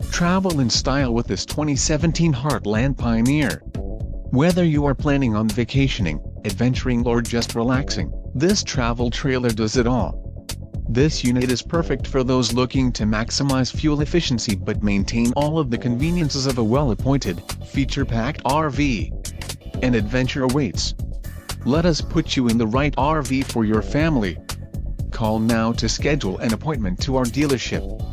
Travel in style with this 2017 Heartland Pioneer. Whether you are planning on vacationing, adventuring or just relaxing, this travel trailer does it all. This unit is perfect for those looking to maximize fuel efficiency but maintain all of the conveniences of a well-appointed, feature-packed RV. An adventure awaits. Let us put you in the right RV for your family. Call now to schedule an appointment to our dealership.